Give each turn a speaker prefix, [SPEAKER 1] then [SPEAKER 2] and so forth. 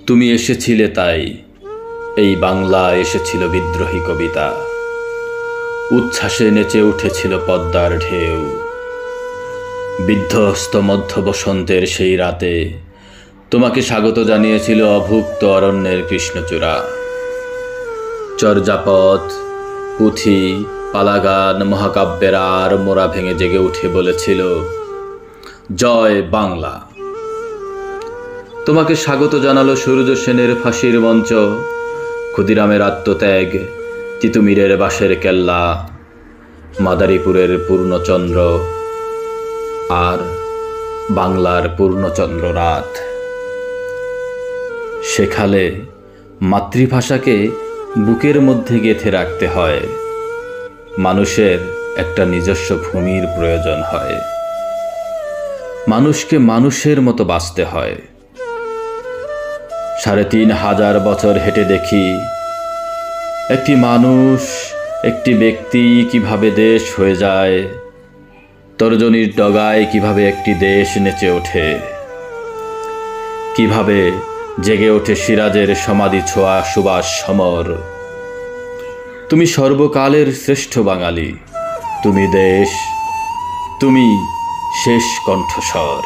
[SPEAKER 1] তুমি এসেছিলে তাই এই বাংলা এসেছিল বিদ্রোহী কবিতা, উচ্ছ্বাসে নেচে উঠেছিল পদ্মার ঢেউ। বিধ্বস্ত মধ্য বসন্তের সেই রাতে তোমাকে স্বাগত জানিয়েছিল অভুক্ত অরণ্যের কৃষ্ণচূড়া। চর্যাপদ, পুঁথি, পালাগান, মহাকাব্যের আর মোড়া ভেঙে জেগে উঠে বলেছিল, জয় বাংলা। তোমাকে স্বাগত জানালো সূর্য সেনের ফাঁসির মঞ্চ, ক্ষুদিরামের আত্মত্যাগ, তিতুমিরের বাঁশের কেল্লা, মাদারীপুরের পূর্ণচন্দ্র আর বাংলার পূর্ণচন্দ্র রাত। সেখানে মাতৃভাষাকে বুকের মধ্যে গেঁথে রাখতে হয়, মানুষের একটা নিজস্ব ভূমির প্রয়োজন হয়, মানুষকে মানুষের মতো বাঁচতে হয়। ৩,৫০০ বছর হেঁটে দেখি একটি মানুষ, একটি ব্যক্তি কিভাবে দেশ হয়ে যায়, তর্জনীর ডগায় কিভাবে একটি দেশ নেচে ওঠে, কিভাবে জেগে ওঠে সিরাজের সমাধি ছোঁয়া সুবাস সমর। তুমি সর্বকালের শ্রেষ্ঠ বাঙালি, তুমি দেশ, তুমি শেষ কণ্ঠস্বর।